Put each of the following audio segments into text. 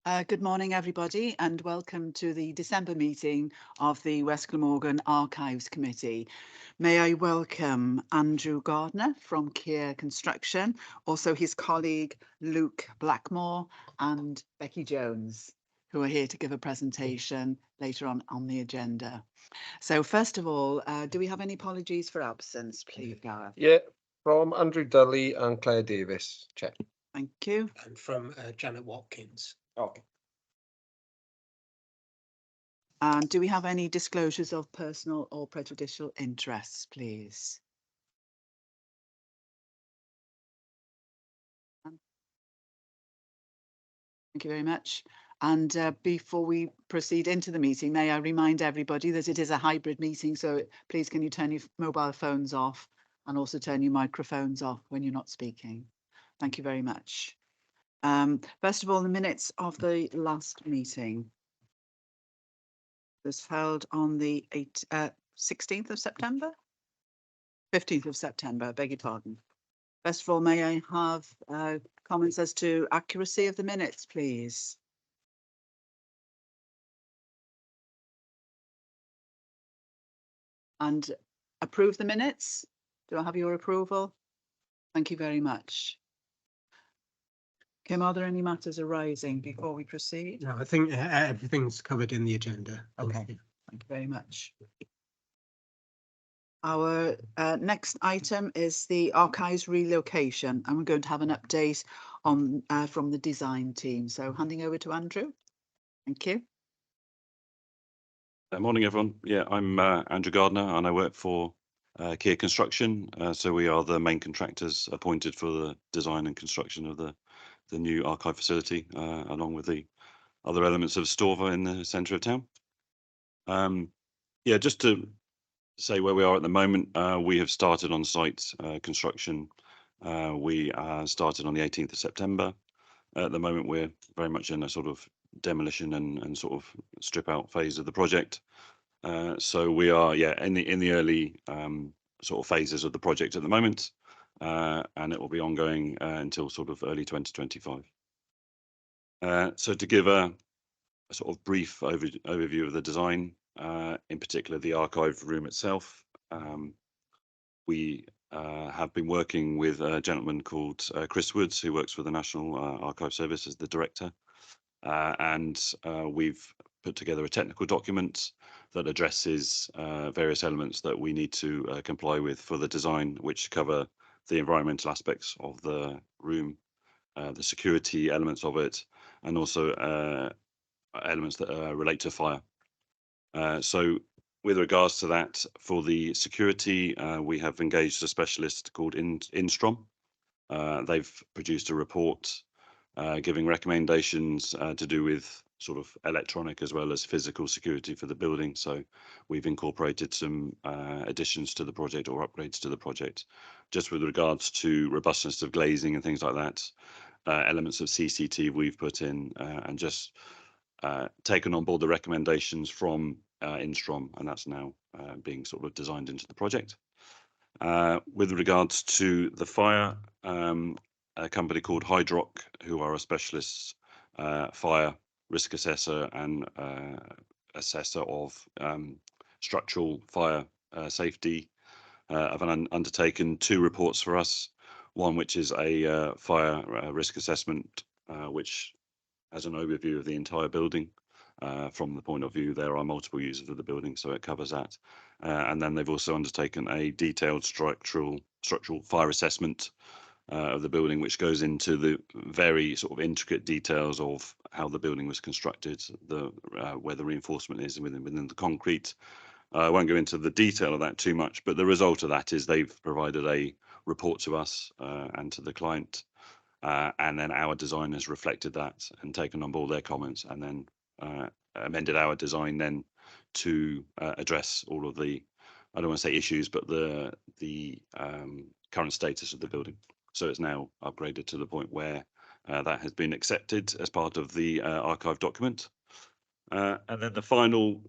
Good morning, everybody, and welcome to the December meeting of the West Glamorgan Archives Committee. May I welcome Andrew Gardner from Keir Construction, also his colleague Luke Blackmore and Becky Jones, who are here to give a presentation later on the agenda. So first of all, do we have any apologies for absence, please, Gareth? Yeah, from Andrew Dudley and Claire Davis, Chair. Thank you. And from Janet Watkins. Okay. And do we have any disclosures of personal or prejudicial interests, please? Thank you very much. And before we proceed into the meeting, may I remind everybody that it is a hybrid meeting, so please can you turn your mobile phones off and also turn your microphones off when you're not speaking. Thank you very much. First of all, the minutes of the last meeting was held on the 16th of September? 15th of September, beg your pardon. First of all, may I have comments as to accuracy of the minutes, please? And approve the minutes? Do I have your approval? Thank you very much. Kim, are there any matters arising before we proceed? No, I think everything's covered in the agenda. Okay, thank you very much. Our next item is the archives relocation, and we're going to have an update on from the design team. So handing over to Andrew. Thank you. Morning, everyone. Yeah, I'm Andrew Gardner, and I work for Keir Construction. So we are the main contractors appointed for the design and construction of the new archive facility, along with the other elements of Storva in the centre of town. Yeah, just to say where we are at the moment, we have started on site construction. We started on the 18th of September. At the moment, we're very much in a sort of demolition and sort of strip out phase of the project. So we are, in the early sort of phases of the project at the moment, and it will be ongoing until sort of early 2025. So to give a sort of brief overview of the design, in particular the archive room itself, we have been working with a gentleman called Chris Woods, who works for the National Archive Service as the director, and we've put together a technical document that addresses various elements that we need to comply with for the design, which cover the environmental aspects of the room, the security elements of it, and also elements that relate to fire. So with regards to that, for the security, we have engaged a specialist called Instrom. They've produced a report giving recommendations to do with sort of electronic as well as physical security for the building. So we've incorporated some additions to the project or upgrades to the project, just with regards to robustness of glazing and things like that. Elements of CCTV we've put in and just taken on board the recommendations from Instrom, and that's now being sort of designed into the project. With regards to the fire, a company called Hydrock, who are a specialist fire risk assessor and assessor of structural fire safety, have undertaken 2 reports for us. One which is a fire risk assessment, which has an overview of the entire building. From the point of view, there are multiple users of the building, so it covers that. And then they've also undertaken a detailed structural fire assessment of the building, which goes into the very sort of intricate details of how the building was constructed, where the reinforcement is within the concrete. I won't go into the detail of that too much, but the result of that is they've provided a report to us and to the client, and then our designers reflected that and taken on board their comments, and then amended our design then to address all of the, I don't want to say issues, but the current status of the building. So it's now upgraded to the point where that has been accepted as part of the archive document. And then the final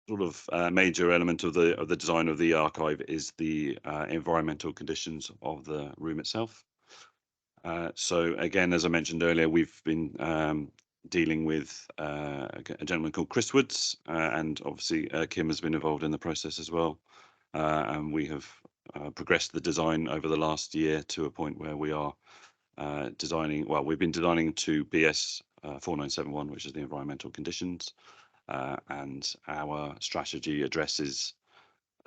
sort of major element of the design of the archive is the environmental conditions of the room itself. So again, as I mentioned earlier, we've been dealing with a gentleman called Chris Woods, and obviously Kim has been involved in the process as well. And we have progressed the design over the last year to a point where we are designing, well, we've been designing to BS 4971, which is the environmental conditions, and our strategy addresses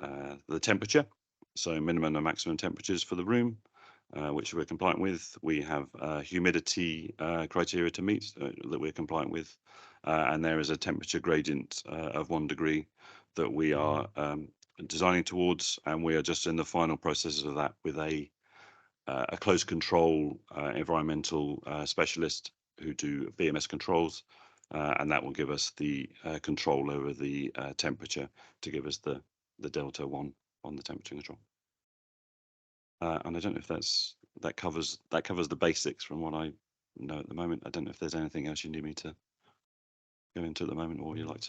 the temperature, so minimum and maximum temperatures for the room, which we're compliant with. We have humidity criteria to meet that we're compliant with, and there is a temperature gradient of 1 degree that we are designing towards, and we are just in the final processes of that with a close control environmental specialist who do BMS controls, and that will give us the control over the temperature to give us the delta 1 on the temperature control. And I don't know if that covers the basics from what I know at the moment. I don't know if there's anything else you need me to go into at the moment, or you'd like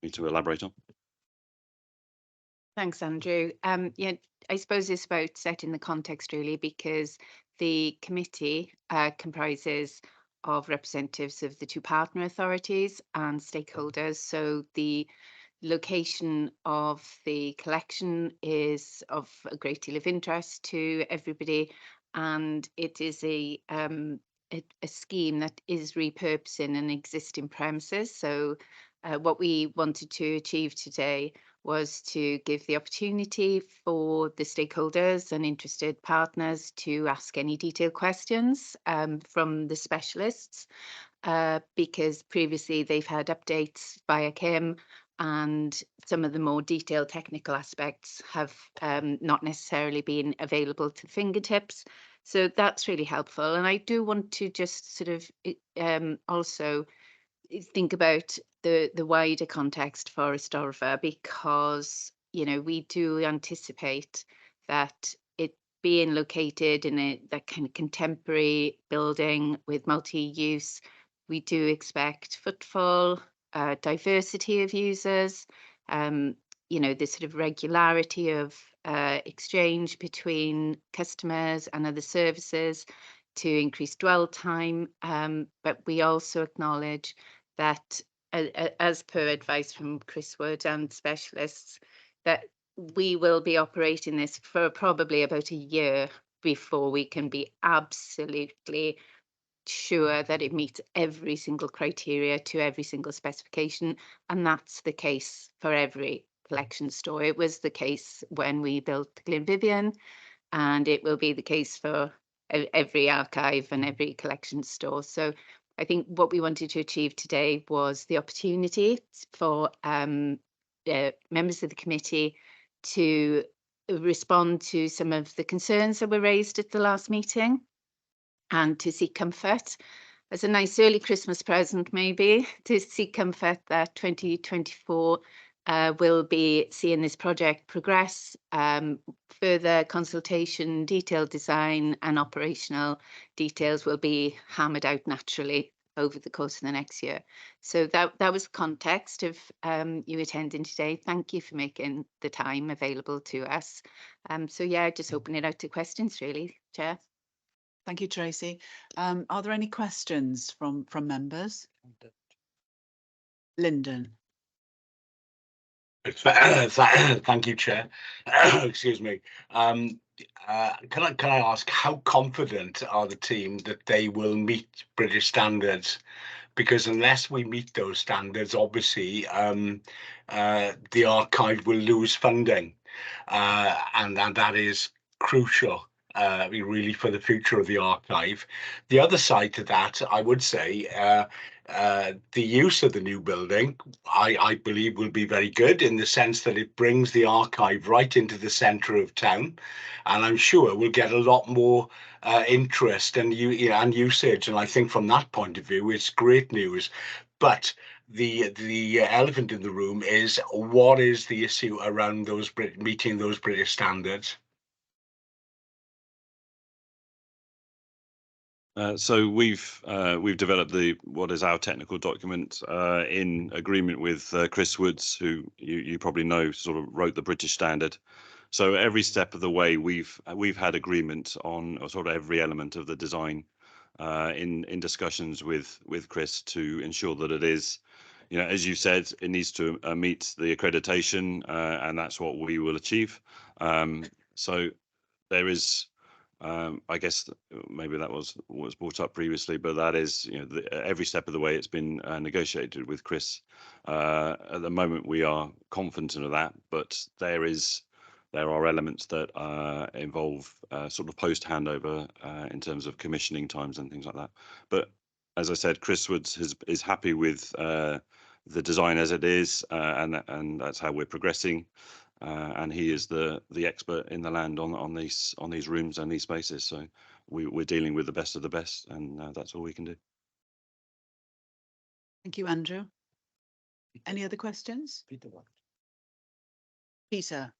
me to elaborate on. Thanks, Andrew. Yeah, I suppose it's about setting the context really, because the committee comprises of representatives of the 2 partner authorities and stakeholders. So the location of the collection is of a great deal of interest to everybody, and it is a scheme that is repurposing an existing premises. So what we wanted to achieve today was to give the opportunity for the stakeholders and interested partners to ask any detailed questions from the specialists, because previously they've had updates via Kim, and some of the more detailed technical aspects have not necessarily been available to fingertips. So that's really helpful. And I do want to just sort of also think about the wider context for Estorva, because we do anticipate that it being located in that kind of contemporary building with multi-use, we do expect footfall, diversity of users, the sort of regularity of exchange between customers and other services to increase dwell time. But we also acknowledge that, as per advice from Chris Wood and specialists, that we will be operating this for probably about a year before we can be absolutely sure that it meets every single criteria to every single specification. And that's the case for every collection store. It was the case when we built Glamorgan, and it will be the case for every archive and every collection store. So I think what we wanted to achieve today was the opportunity for members of the committee to respond to some of the concerns that were raised at the last meeting, and to seek comfort as a nice early Christmas present, maybe, to seek comfort that 2024 will be seeing this project progress. Further consultation, detailed design and operational details will be hammered out naturally over the course of the next year. So that was the context of you attending today. Thank you for making the time available to us. So yeah, just open it out to questions really, Chair. Thank you, Tracy. Are there any questions from members? Lyndon. Thank you, Chair. Excuse me. Can I ask, how confident are the team that they will meet British standards? Because unless we meet those standards, obviously, the archive will lose funding, and that is crucial. Really, for the future of the archive. The other side to that, I would say, the use of the new building, I believe, will be very good in the sense that it brings the archive right into the centre of town, and I'm sure we'll get a lot more interest and usage. And I think from that point of view, it's great news. But the elephant in the room is, what is the issue around meeting those British standards? So we've developed what is our technical document in agreement with Chris Woods, who you probably know sort of wrote the British standard. So every step of the way we've had agreement on sort of every element of the design in discussions with Chris to ensure that it is, as you said, it needs to meet the accreditation, and that's what we will achieve. So there is, I guess maybe that was brought up previously, but that is, every step of the way it's been negotiated with Chris. At the moment, we are confident of that, but there are elements that involve sort of post handover in terms of commissioning times and things like that. But as I said, Chris Woods is happy with the design as it is, and that's how we're progressing. And he is the expert in the land on these rooms and these spaces. So we're dealing with the best of the best, and that's all we can do. Thank you, Andrew. Any other questions? Peter.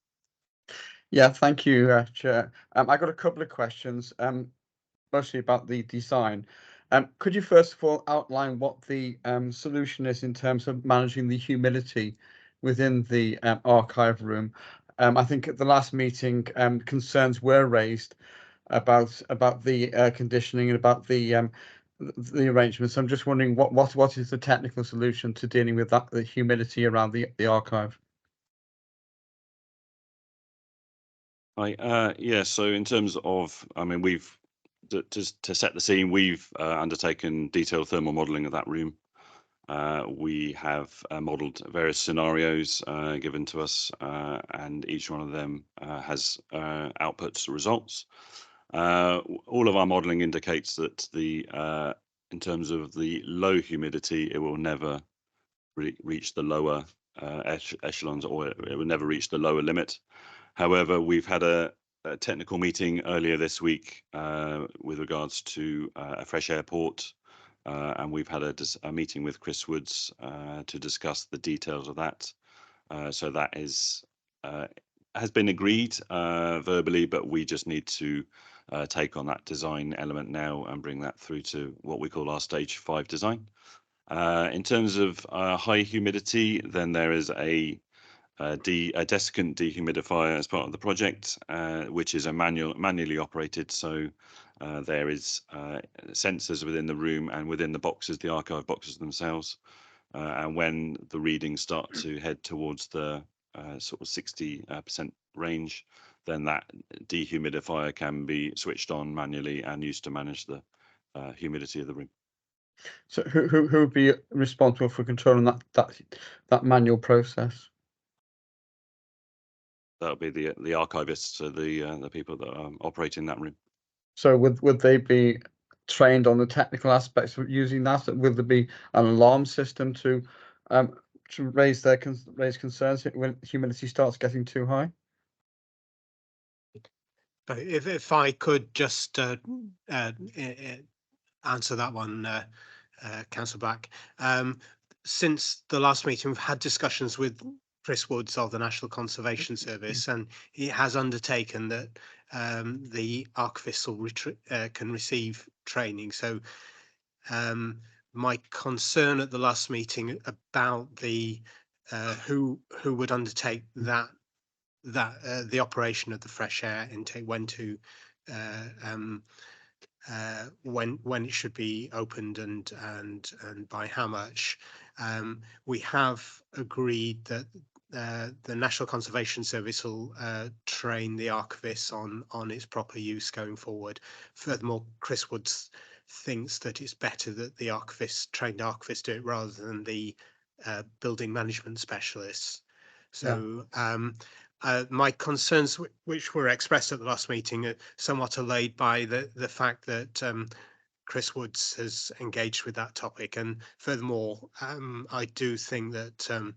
Yeah, thank you, Chair. I got a couple of questions, mostly about the design. Could you first of all outline what the solution is in terms of managing the humidity within the archive room? I think at the last meeting, concerns were raised about the air conditioning and about the arrangements. I'm just wondering what is the technical solution to dealing with that, the humidity around the archive? Yeah, so in terms of, I mean, we've to set the scene, we've undertaken detailed thermal modeling of that room. We have modeled various scenarios given to us, and each one of them has outputs results. All of our modeling indicates that in terms of the low humidity, it will never reach the lower echelons, or it will never reach the lower limit. However, we've had a technical meeting earlier this week with regards to a fresh airport, and we've had a meeting with Chris Woods to discuss the details of that. So that has been agreed verbally, but we just need to take on that design element now and bring that through to what we call our stage 5 design. In terms of high humidity, then there is a desiccant dehumidifier as part of the project, which is a manually operated. So there is sensors within the room and within the boxes, the archive boxes themselves. And when the readings start to head towards the sort of 60% range, then that dehumidifier can be switched on manually and used to manage the humidity of the room. So who would be responsible for controlling that manual process? That'll be the archivists, so the people that are operating that room. So would they be trained on the technical aspects of using that? Would there be an alarm system to raise concerns when humidity starts getting too high? If I could just answer that one, Councillor Black. Since the last meeting, we've had discussions with Chris Woods of the National Conservation Service, and he has undertaken that the archivists can receive training. So my concern at the last meeting about the who would undertake that the operation of the fresh air intake, when it should be opened and by how much. We have agreed that the National Conservation Service will train the archivists on its proper use going forward. Furthermore, Chris Woods thinks that it's better that the trained archivists do it rather than the building management specialists. So my concerns, which were expressed at the last meeting, are somewhat allayed by the fact that Chris Woods has engaged with that topic. And furthermore, I do think that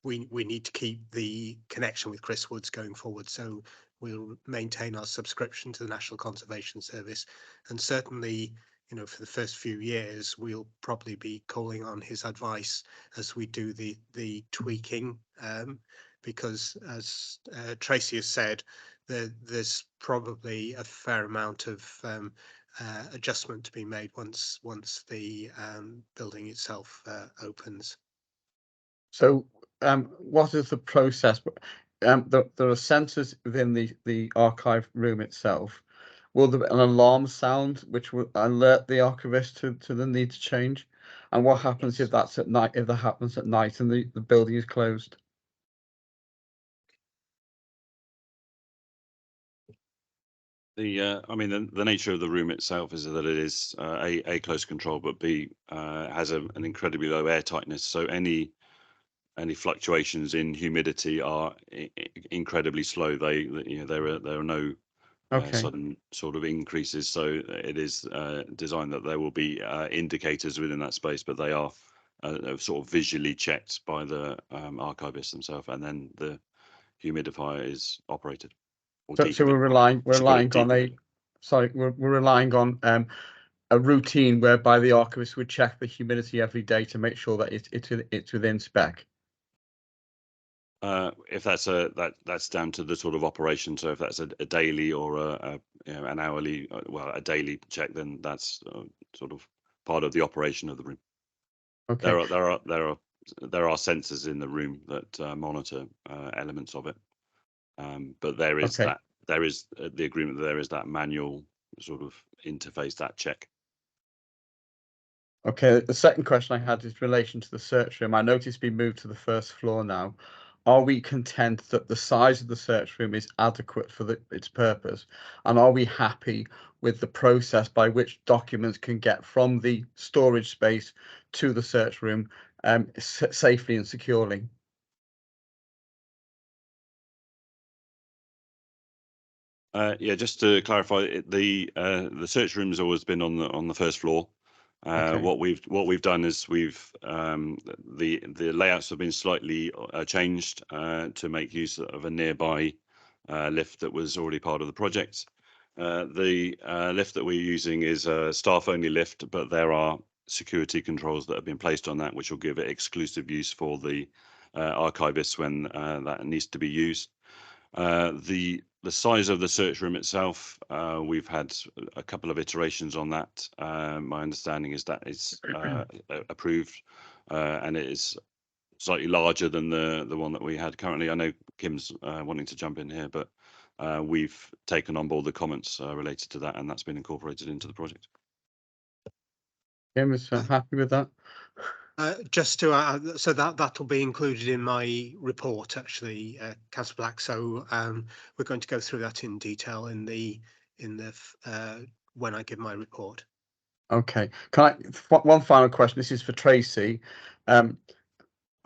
we need to keep the connection with Chris Woods going forward. So we'll maintain our subscription to the National Conservation Service, and certainly, for the first few years, we'll probably be calling on his advice as we do the tweaking, because as Tracy has said, there's probably a fair amount of adjustment to be made once the building itself opens. So what is the process? There are sensors within the archive room itself. will there be an alarm sound which will alert the archivist to the need to change? And what happens if that's at night, if that happens at night and the building is closed? I mean, the nature of the room itself is that it is A, close control, but B, has an incredibly low air tightness. So any fluctuations in humidity are incredibly slow. There are no Okay. sudden sort of increases. So it is designed that there will be indicators within that space, but they are sort of visually checked by the archivists themselves, and then the humidifier is operated. Or So we're relying on we're relying on a routine whereby the archivist would check the humidity every day to make sure that it's within spec. If that's down to the sort of operation. So if that's a daily or an hourly, a daily check, then that's sort of part of the operation of the room. Okay. There are sensors in the room that monitor elements of it, but there is Okay. the agreement that there is that manual sort of interface, that check. Okay, the second question I had is in relation to the search room. I noticed it's been moved to the first floor now. Are we content that the size of the search room is adequate for its purpose? And are we happy with the process by which documents can get from the storage space to the search room safely and securely? Yeah, just to clarify, the search room has always been on the first floor. Okay. What we've done is the layouts have been slightly changed to make use of a nearby lift that was already part of the project. The lift that we're using is a staff-only lift, but there are security controls that have been placed on that, which will give it exclusive use for the archivists when that needs to be used. The size of the search room itself, we've had a couple of iterations on that. My understanding is that it's approved, and it is slightly larger than the one that we had currently. I know Kim's wanting to jump in here, but we've taken on board the comments related to that, and that's been incorporated into the project. Kim is happy with that? Just to add, so that'll be included in my report, actually, Councillor Black. So we're going to go through that in detail in the when I give my report. Okay. One final question? This is for Tracy.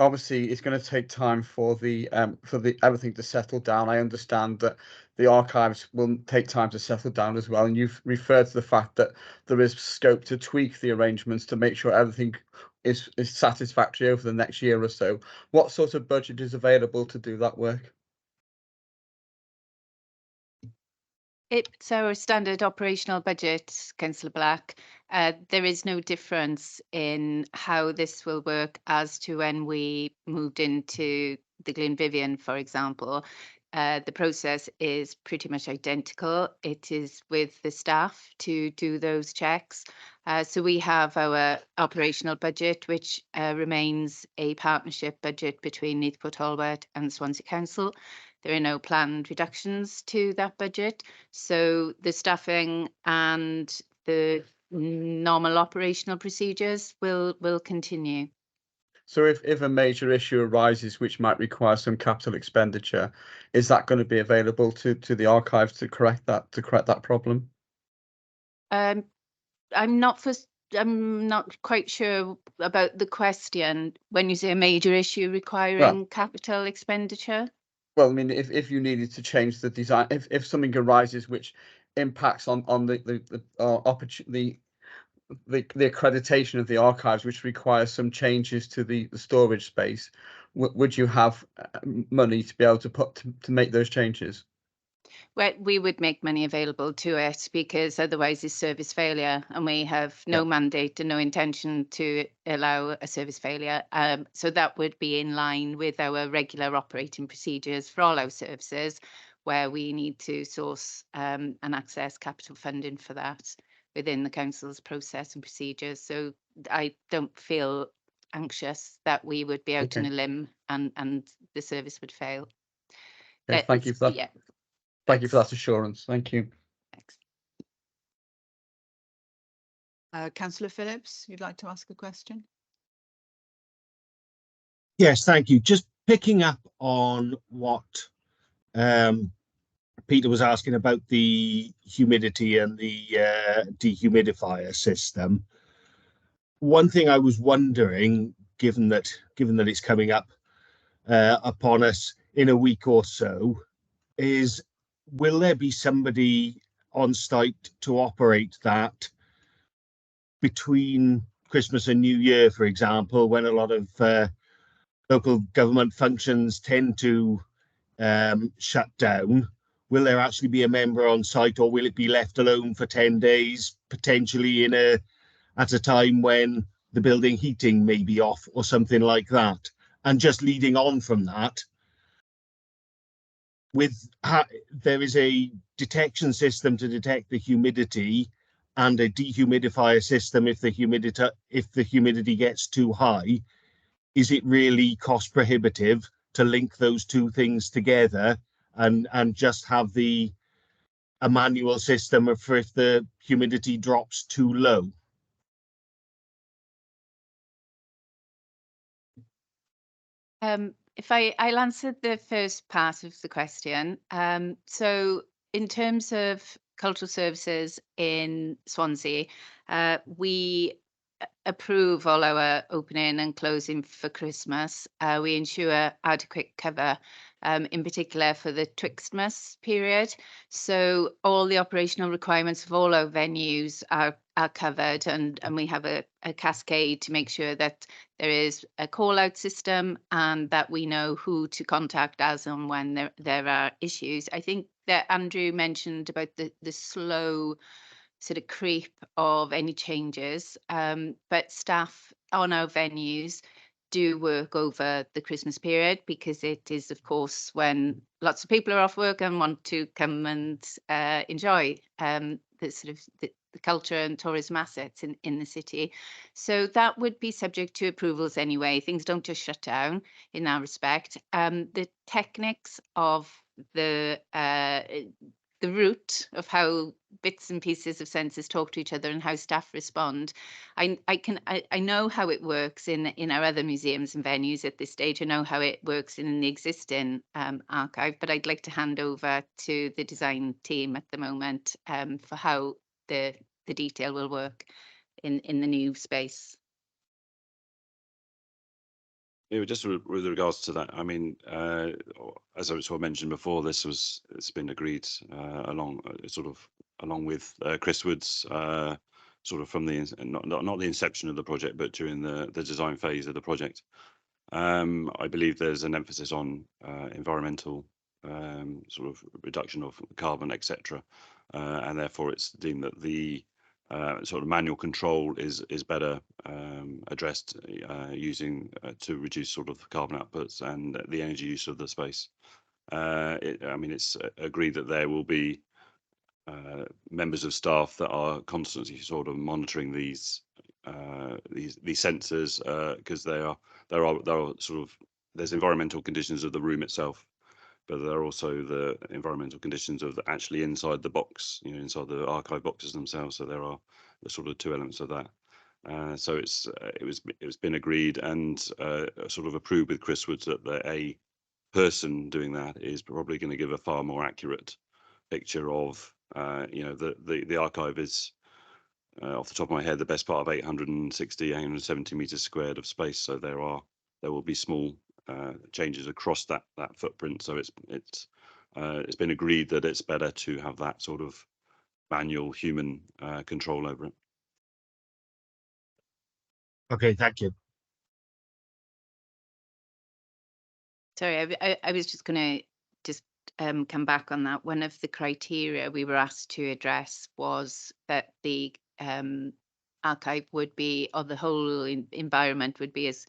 Obviously, it's going to take time for the everything to settle down. I understand that the archives will take time to settle down as well, and you've referred to the fact that there is scope to tweak the arrangements to make sure everything is satisfactory over the next year or so. What sort of budget is available to do that work? It's our standard operational budget, Councillor Black. There is no difference in how this will work as to when we moved into the Glenvivian, for example. The process is pretty much identical. It is with the staff to do those checks. So we have our operational budget, which remains a partnership budget between Neath Port Talbot and Swansea Council. There are no planned reductions to that budget. So the staffing and the normal operational procedures will continue. So if a major issue arises which might require some capital expenditure, is that going to be available to the archives to correct that problem? I'm not quite sure about the question when you say a major issue requiring capital expenditure. Well, I mean, if you needed to change the design, if something arises which impacts on the accreditation of the archives, which requires some changes to the storage space, would you have money to be able to make those changes? Well, we would make money available to it because otherwise it's service failure, and we have no mandate and no intention to allow a service failure. So that would be in line with our regular operating procedures for all our services, where we need to source and access capital funding for that within the council's process and procedures. So I don't feel anxious that we would be out on a limb and the service would fail. Okay, thank you for that. Yeah. Thank you for that assurance. Thank you. Thanks. Councillor Phillips, you'd like to ask a question? Yes, thank you. Just picking up on what Peter was asking about the humidity and the dehumidifier system. One thing I was wondering, given that it's coming up upon us in a week or so, is will there be somebody on site to operate that between Christmas and New Year, for example, when a lot of local government functions tend to shut down? Will there actually be a member on site, or will it be left alone for 10 days, potentially at a time when the building heating may be off or something like that? And just leading on from that, there is a detection system to detect the humidity and a dehumidifier system if the humidity gets too high. Is it really cost prohibitive to link those two things together and just have a manual system for if the humidity drops too low? If I'll answer the first part of the question. So in terms of cultural services in Swansea, we approve all our opening and closing for Christmas. We ensure adequate cover, in particular for the Twixtmas period. So all the operational requirements of all our venues are covered, and we have a cascade to make sure that there is a call out system and that we know who to contact as and when there are issues. I think that Andrew mentioned about the slow sort of creep of any changes, but staff on our venues do work over the Christmas period, because it is, of course, when lots of people are off work and want to come and enjoy the sort of the culture and tourism assets in the city. So that would be subject to approvals anyway. Things don't just shut down in that respect. The techniques of the route of how bits and pieces of census talk to each other and how staff respond. I know how it works in our other museums and venues at this stage. I know how it works in the existing archive, but I'd like to hand over to the design team at the moment for how the detail will work in the new space. Yeah, just with regards to that, I mean, as I sort of mentioned before, it's been agreed along with Chris Wood's sort of from the not the inception of the project, but during the design phase of the project. I believe there's an emphasis on environmental sort of reduction of carbon, etc., and therefore it's deemed that the sort of manual control is better addressed using to reduce sort of carbon outputs and the energy use of the space. I mean, it's agreed that there will be members of staff that are constantly sort of monitoring these sensors, because there are sort of there's environmental conditions of the room itself, but there are also the environmental conditions of actually inside the box, inside the archive boxes themselves. So there are the sort of two elements of that. So it's been agreed and sort of approved with Chris Woods that a person doing that is probably going to give a far more accurate picture of the archive is off the top of my head the best part of 870 meters squared of space. So there will be small changes across that footprint. So it's been agreed that it's better to have that sort of manual human control over it. Okay, thank you. Sorry, I was just going to come back on that. One of the criteria we were asked to address was that the archive would be, or the whole environment would be as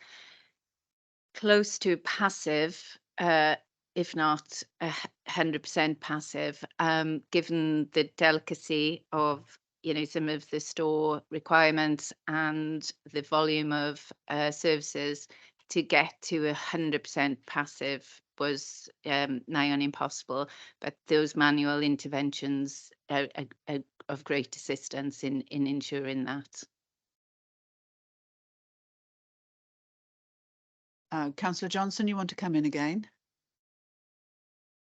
close to passive, if not 100% passive, given the delicacy of some of the store requirements and the volume of services. To get to 100% passive was nigh on impossible, but those manual interventions are of great assistance in ensuring that. Councillor Johnson, you want to come in again?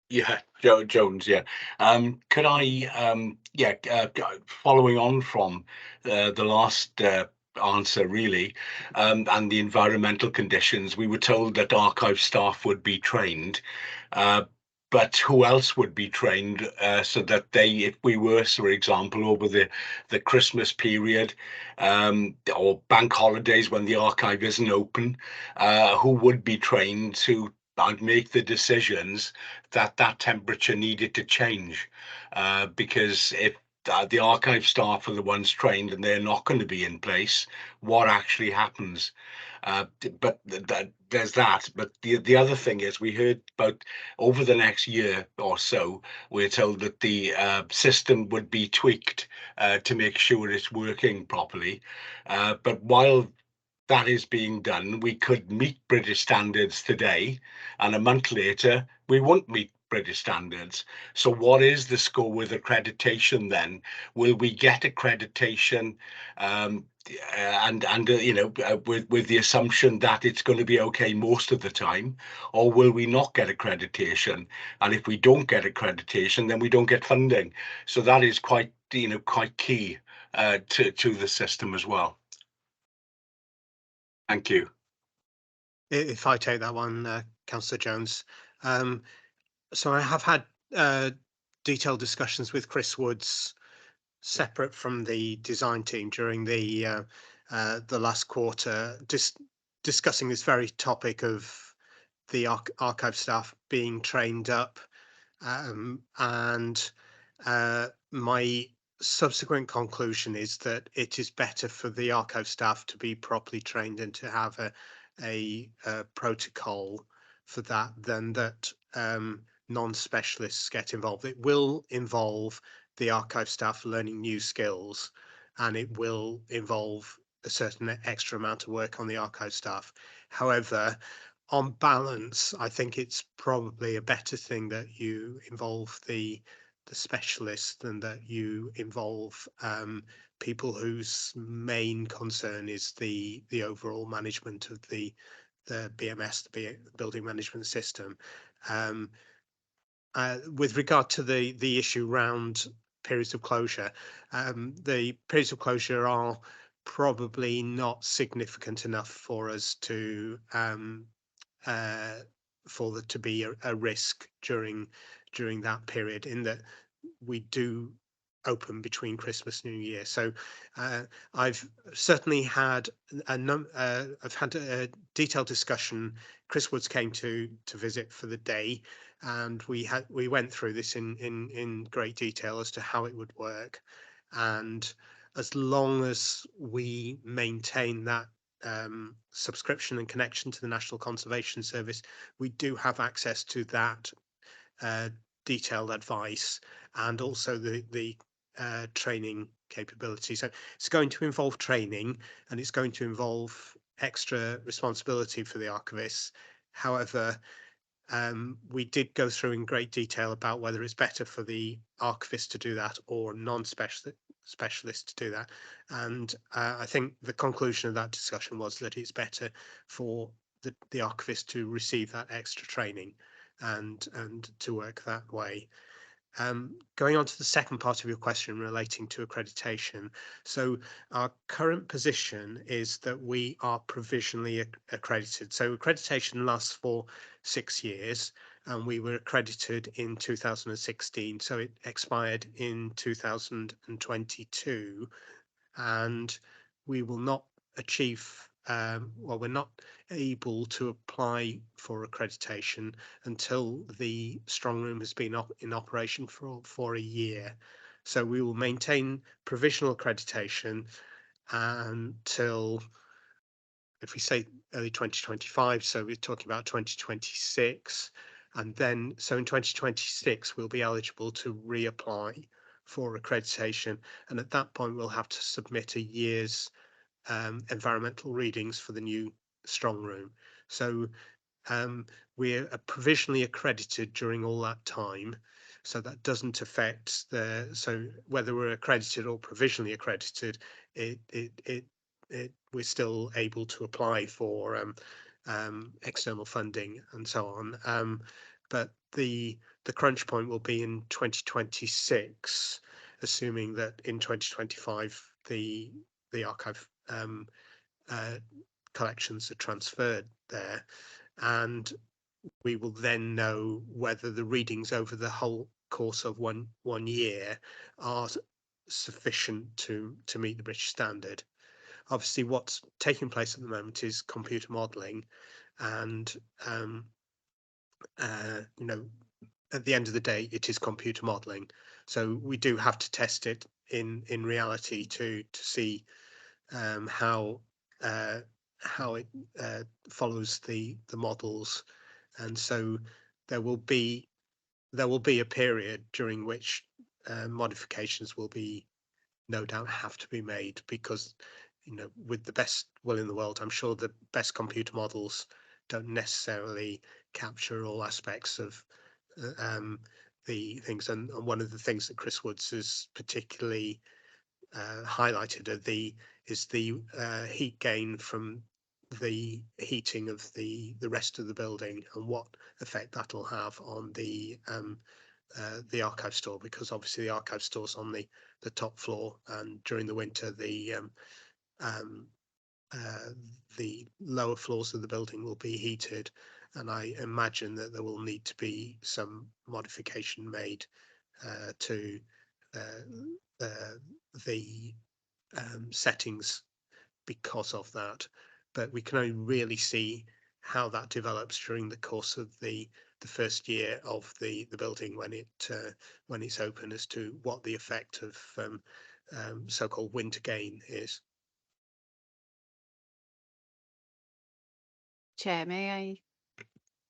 Yeah, Jones, yeah. Could I, following on from the last answer, really, and the environmental conditions, we were told that archive staff would be trained, but who else would be trained so that they, if we were, for example, over the Christmas period or bank holidays when the archive isn't open, who would be trained to make the decisions that temperature needed to change, because if the archive staff are the ones trained and they're not going to be in place, what actually happens? But there's that. But the other thing is, we heard about over the next year or so, we're told that the system would be tweaked to make sure it's working properly. But while that is being done, we could meet British standards today, and a month later, we won't meet British standards. So what is the score with accreditation then? Will we get accreditation with the assumption that it's going to be okay most of the time, or will we not get accreditation? And if we don't get accreditation, then we don't get funding. So that is quite key to the system as well. Thank you. If I take that one, Councillor Jones. So I have had detailed discussions with Chris Woods, separate from the design team, during the last quarter, discussing this very topic of the archive staff being trained up, and my subsequent conclusion is that it is better for the archive staff to be properly trained and to have a protocol for that than that non-specialists get involved. It will involve the archive staff learning new skills, and it will involve a certain extra amount of work on the archive staff. However, on balance, I think it's probably a better thing that you involve the specialists than that you involve people whose main concern is the overall management of the BMS, the building management system. With regard to the issue around periods of closure, the periods of closure are probably not significant enough for us to for there to be a risk during that period, in that we do open between Christmas and New Year. So I've certainly had I've had a detailed discussion. Chris Woods came to visit for the day, and we went through this in great detail as to how it would work. And as long as we maintain that subscription and connection to the National Conservation Service, we do have access to that detailed advice and also the training capability. So it's going to involve training, and it's going to involve extra responsibility for the archivists. However, we did go through in great detail about whether it's better for the archivist to do that or non-specialist to do that. And I think the conclusion of that discussion was that it's better for the archivist to receive that extra training and to work that way. Going on to the second part of your question relating to accreditation. So our current position is that we are provisionally accredited. So accreditation lasts for 6 years, and we were accredited in 2016. So it expired in 2022, and we will not achieve we're not able to apply for accreditation until the strong room has been in operation for a year. So we will maintain provisional accreditation until, if we say early 2025, so we're talking about 2026, and then so in 2026 we'll be eligible to reapply for accreditation, and at that point we'll have to submit a year's environmental readings for the new strong room. So we're provisionally accredited during all that time, So that doesn't affect so whether we're accredited or provisionally accredited, we're still able to apply for external funding and so on. But the crunch point will be in 2026, assuming that in 2025 the archive collections are transferred there, and we will then know whether the readings over the whole course of one year are sufficient to meet the British standard. Obviously, what's taking place at the moment is computer modelling, and you know, at the end of the day, it is computer modelling. So we do have to test it in reality to see how it follows the models, and so there will be a period during which modifications will be no doubt have to be made, because with the best will in the world, I'm sure the best computer models don't necessarily capture all aspects of the things, and one of the things that Chris Woods has particularly highlighted is the heat gain from the heating of the rest of the building, and what effect that'll have on the archive store, because obviously the archive store's on the top floor, and during the winter the lower floors of the building will be heated, and I imagine that there will need to be some modification made to the settings because of that. But we can only really see how that develops during the course of the first year of the building when it's open, as to what the effect of so-called winter gain is. Chair, may I?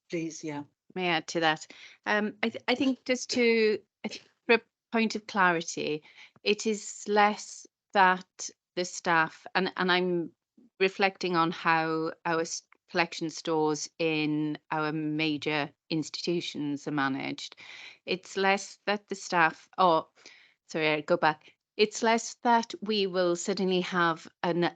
Please, yeah. May I add to that? I think just for a point of clarity, it is less that the staff, and I'm reflecting on how our collection stores in our major institutions are managed. It's less that the staff, sorry, I go back. It's less that we will suddenly have an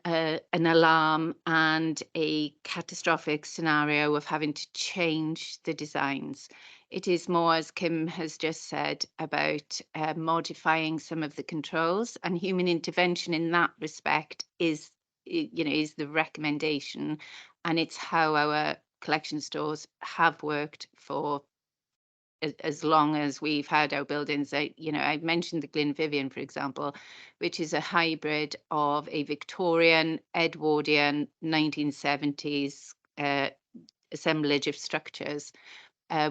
alarm and a catastrophic scenario of having to change the designs. It is more, as Kim has just said, about modifying some of the controls, and human intervention in that respect is the recommendation, and it's how our collection stores have worked for as long as we've had our buildings. I mentioned the Glenvivian, for example, which is a hybrid of a Victorian, Edwardian, 1970s assemblage of structures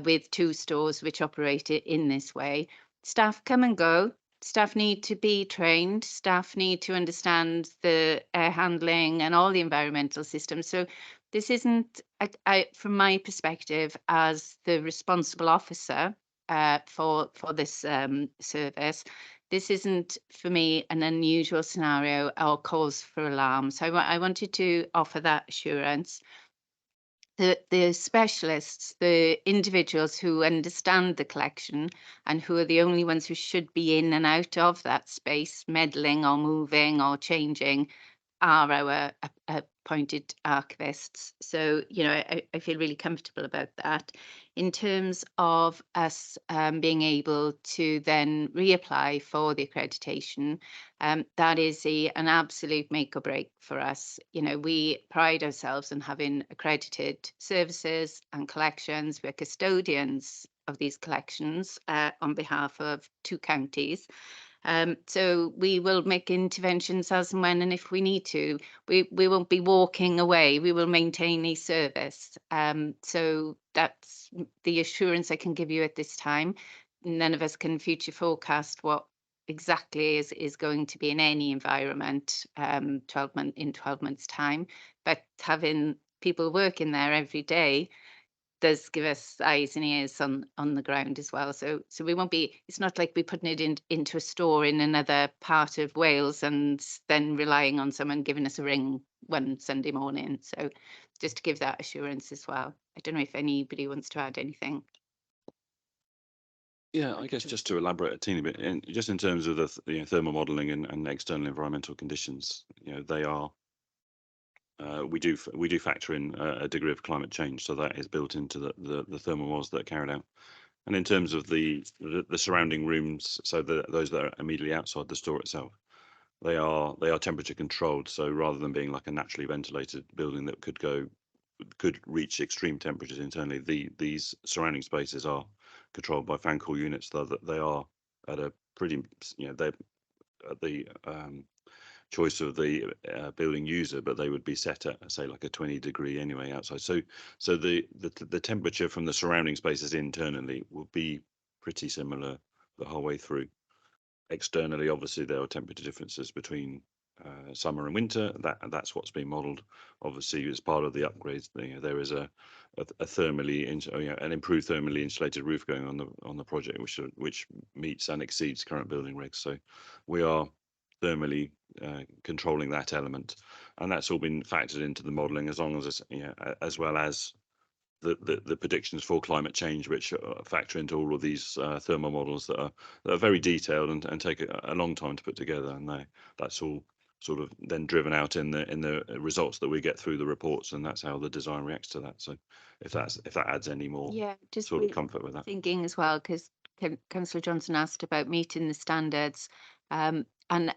with 2 stores which operate in this way. Staff come and go. Staff need to be trained. Staff need to understand the air handling and all the environmental systems. So this isn't, from my perspective, as the responsible officer for this service, this isn't for me an unusual scenario or cause for alarm. So I wanted to offer that assurance. The specialists, the individuals who understand the collection and who are the only ones who should be in and out of that space, meddling or moving or changing, are our appointed archivists. So, I feel really comfortable about that. In terms of us being able to then reapply for the accreditation, that is an absolute make or break for us. We pride ourselves on having accredited services and collections. We're custodians of these collections on behalf of 2 counties. So we will make interventions as and when and if we need to. We won't be walking away. We will maintain a service. So that's the assurance I can give you at this time. None of us can future forecast what exactly is going to be in any environment 12 months time. But having people working there every day does give us eyes and ears on the ground as well. So we won't be, it's not like we're putting it into a store in another part of Wales and then relying on someone giving us a ring one Sunday morning. So just to give that assurance as well. I don't know if anybody wants to add anything. Yeah, I guess just to elaborate a teeny bit, just in terms of the thermal modelling and external environmental conditions, they are. We do factor in a degree of climate change, so that is built into the thermal models that are carried out. And in terms of the surrounding rooms, so those that are immediately outside the store itself, they are temperature controlled. So rather than being like a naturally ventilated building that could reach extreme temperatures internally, these surrounding spaces are controlled by fan cool units, though that they are at a pretty, they're at the choice of the building user, but they would be set at, say, like a 20-degree anyway outside. So the temperature from the surrounding spaces internally will be pretty similar the whole way through. Externally, obviously, there are temperature differences between summer and winter. That's what's being modelled. Obviously, as part of the upgrades, there is a thermally, an improved thermally insulated roof going on the project, which meets and exceeds current building regs. So we are thermally controlling that element, and that's all been factored into the modelling, as long as as well as the predictions for climate change, which factor into all of these thermal models that are very detailed and take a long time to put together, and that's all sort of then driven out in the results that we get through the reports, and that's how the design reacts to that. So if that adds any more just sort of comfort with that. Thinking as well, because Councillor Johnson asked about meeting the standards, and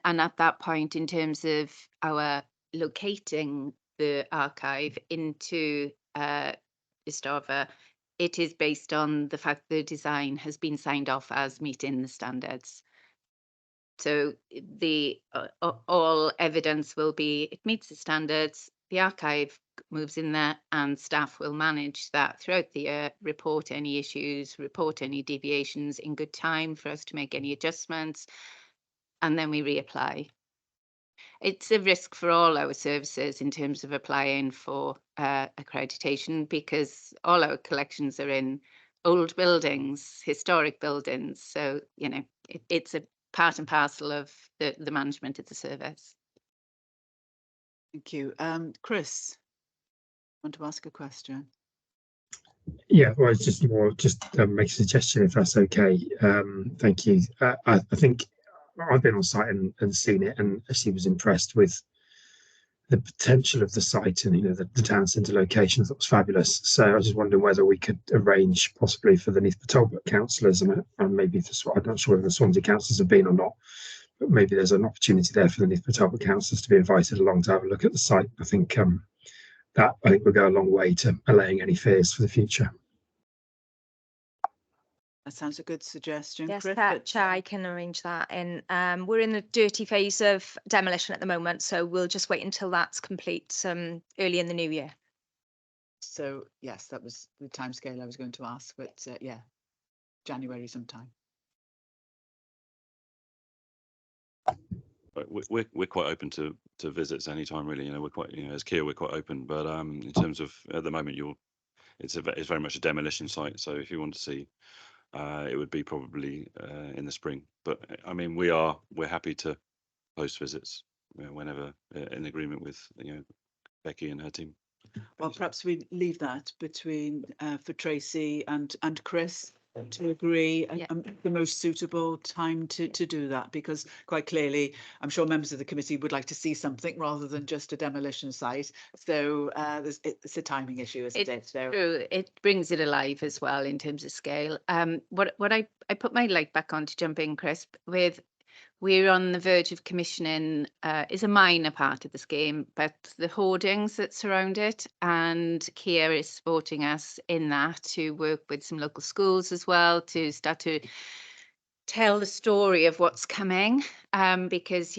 at that point, in terms of our locating the archive into Istava, it is based on the fact the design has been signed off as meeting the standards. So the all evidence will be it meets the standards. The archive moves in there, and staff will manage that throughout the year, report any issues, report any deviations in good time for us to make any adjustments, and then we reapply. It's a risk for all our services in terms of applying for accreditation, because all our collections are in old buildings, historic buildings. So, it's a part and parcel of the management of the service. Thank you. Chris, want to ask a question? Yeah, well, it's just make a suggestion, if that's okay. Thank you. I think I've been on site and seen it, and actually was impressed with the potential of the site and the town centre location. That was fabulous. So I was just wondering whether we could arrange possibly for the Neath Talbot councillors, and maybe I'm not sure whether the Swansea councillors have been or not, but maybe there's an opportunity there for the Neath Talbot councillors to be invited along to have a look at the site. I think will go a long way to allaying any fears for the future. That sounds a good suggestion. Yes, Chris, I can arrange that. And we're in the dirty phase of demolition at the moment, so we'll just wait until that's complete early in the new year. So yes, that was the timescale I was going to ask, but yeah, January sometime. We're quite open to visits anytime, really. We're quite, as Kier, we're quite open. But in terms of at the moment, it's very much a demolition site. So if you want to see, it would be probably in the spring. But I mean, we're happy to host visits whenever in agreement with Becky and her team. Well, perhaps we leave that between for Tracy and Chris to agree the most suitable time to do that, because quite clearly I'm sure members of the committee would like to see something rather than just a demolition site. So it's a timing issue, isn't it? So true. It brings it alive as well in terms of scale. What I put my light back on to jump in, Chris, with we're on the verge of commissioning is a minor part of this game, but the hoardings that surround it, and Kier is supporting us in that to work with some local schools as well to start to tell the story of what's coming, because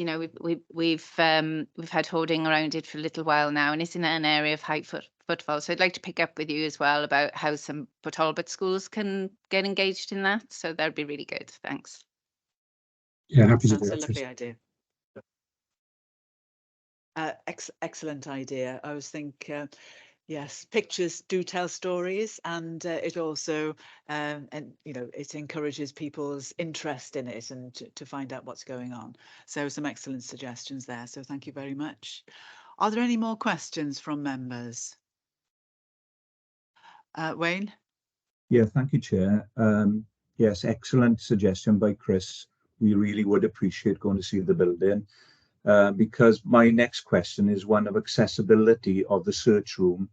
we've had hoarding around it for a little while now, and it's in an area of high footfall. So I'd like to pick up with you as well about how some Port Talbot schools can get engaged in that. So that'd be really good. Thanks. Yeah, happy to do that's that. a lovely idea. Excellent idea. I always think, yes, pictures do tell stories, and it also, it encourages people's interest in it and to find out what's going on. So some excellent suggestions there. So thank you very much. Are there any more questions from members? Wayne? Yeah, thank you, Chair. Yes, excellent suggestion by Chris. We really would appreciate going to see the building. Because my next question is one of accessibility of the search room,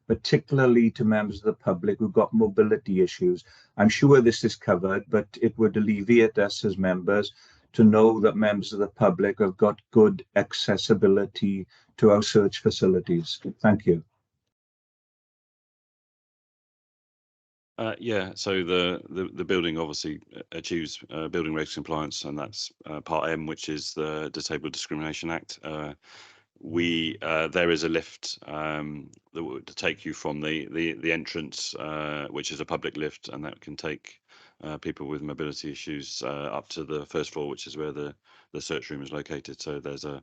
particularly to members of the public who've got mobility issues. I'm sure this is covered, but it would alleviate us as members to know that members of the public have got good accessibility to our search facilities. Thank you. Yeah, so the building obviously achieves building regs compliance, and that's part M, which is the Disabled Discrimination Act. There is a lift that would take you from the entrance, which is a public lift, and that can take people with mobility issues up to the first floor, which is where the search room is located. So there's a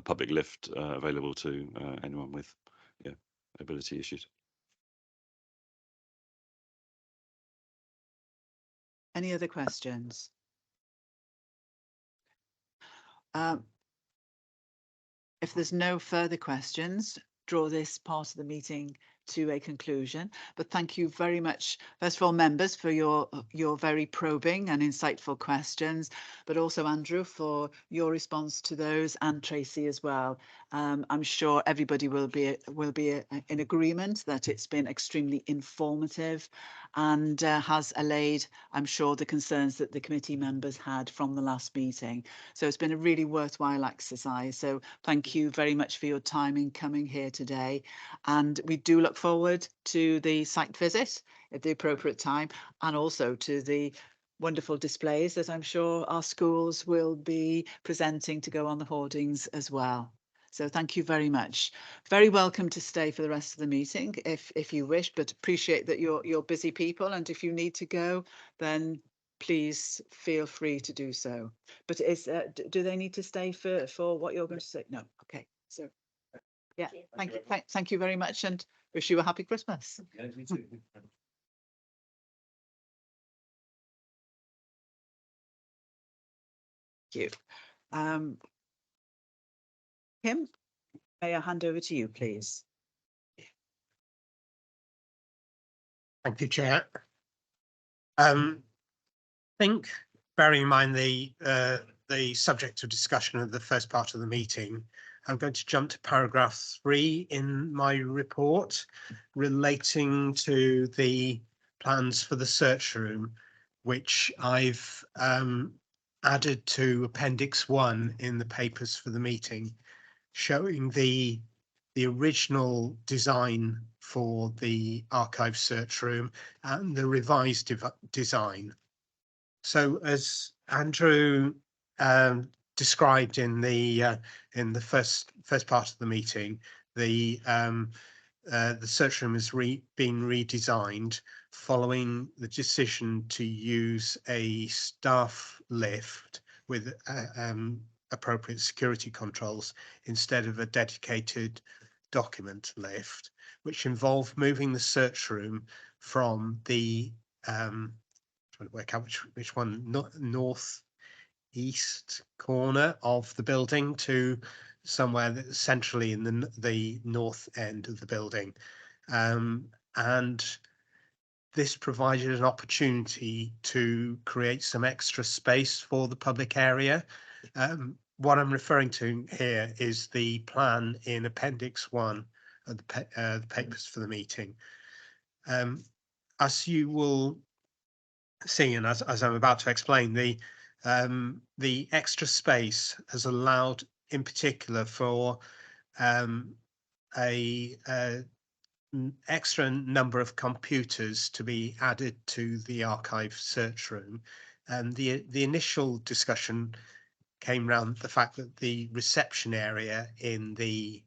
public lift available to anyone with mobility issues. Any other questions? If there's no further questions, draw this part of the meeting to a conclusion. But thank you very much, first of all, members, for your very probing and insightful questions, but also Andrew for your response to those, and Tracy as well. I'm sure everybody will be in agreement that it's been extremely informative and has allayed, I'm sure, the concerns that the committee members had from the last meeting. So it's been a really worthwhile exercise. So thank you very much for your time in coming here today. And we do look forward to the site visit at the appropriate time, and also to the wonderful displays that I'm sure our schools will be presenting to go on the hoardings as well. So thank you very much. Very welcome to stay for the rest of the meeting if you wish, but appreciate that you're busy people, and if you need to go, then please feel free to do so. But do they need to stay for what you're going to say? No. Okay. So yeah, thank you very much, and wish you a happy Christmas. Yeah, me too. Thank you. Kim, may I hand over to you, please? Thank you, Chair. I think, bearing in mind the subject of discussion of the first part of the meeting, I'm going to jump to paragraph 3 in my report relating to the plans for the search room, which I've added to Appendix 1 in the papers for the meeting, showing the original design for the archive search room and the revised design. So as Andrew described in the first part of the meeting, the search room has been redesigned following the decision to use a staff lift with appropriate security controls instead of a dedicated document lift, which involved moving the search room from the trying to work out which one, north east corner of the building to somewhere that's centrally in the north end of the building, and this provided an opportunity to create some extra space for the public area. What I'm referring to here is the plan in Appendix 1 of the papers for the meeting. As you will see, and as I'm about to explain, the extra space has allowed, in particular, for a extra number of computers to be added to the archive search room. And the initial discussion came around the fact that the reception area in the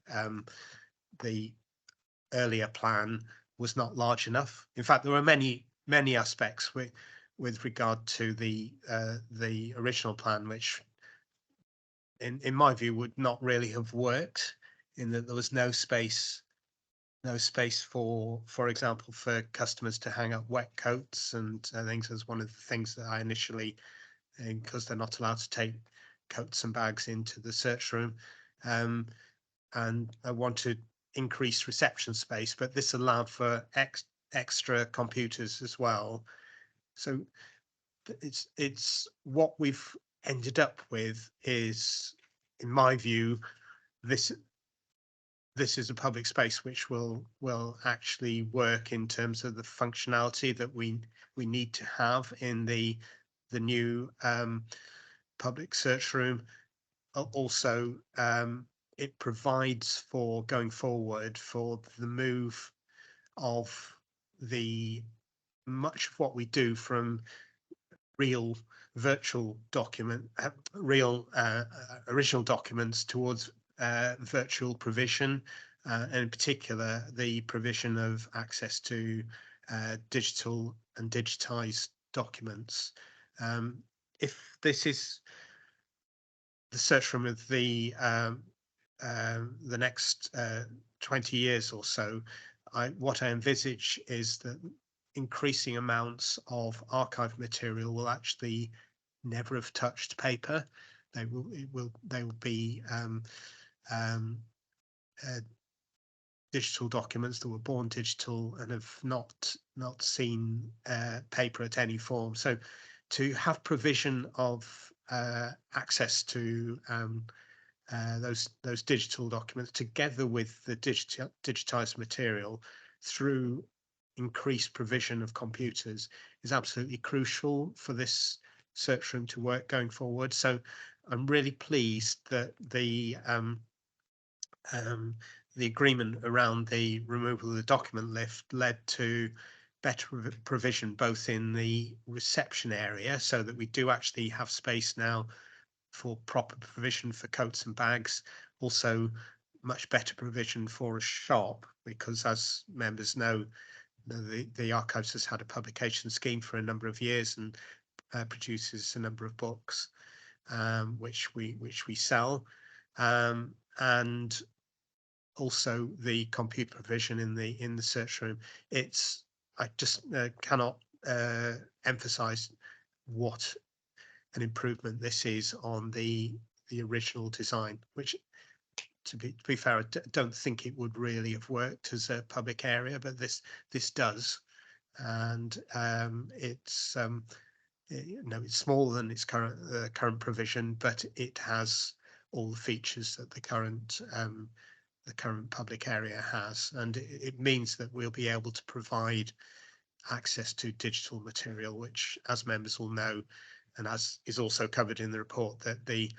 earlier plan was not large enough. In fact, there were many aspects with regard to the original plan, which in my view would not really have worked, in that there was no space for example, for customers to hang up wet coats and things, as one of the things that I initially, because they're not allowed to take coats and bags into the search room, and I wanted increased reception space, but this allowed for extra computers as well. So it's what we've ended up with is, in my view, this is a public space which will actually work in terms of the functionality that we need to have in the new public search room. Also, it provides for going forward for the move of much of what we do from real virtual document, original documents towards virtual provision, and in particular the provision of access to digital and digitized documents. If this is the search room of the next 20 years or so, what I envisage is that increasing amounts of archive material will actually never have touched paper. They will be digital documents that were born digital and have not seen paper at any form. So to have provision of access to those digital documents together with the digitized material through increased provision of computers is absolutely crucial for this search room to work going forward. So I'm really pleased that the agreement around the removal of the document lift led to better provision both in the reception area, so that we do actually have space now for proper provision for coats and bags. Also much better provision for a shop, because as members know, the Archives has had a publication scheme for a number of years and produces a number of books, which we sell, and also the computer provision in the search room. I just cannot emphasize what an improvement this is on the original design, which to be fair, I don't think it would really have worked as a public area, but this does, and it's it's smaller than its current provision, but it has all the features that the current public area has, and it means that we'll be able to provide access to digital material, which, as members will know, and as is also covered in the report, that the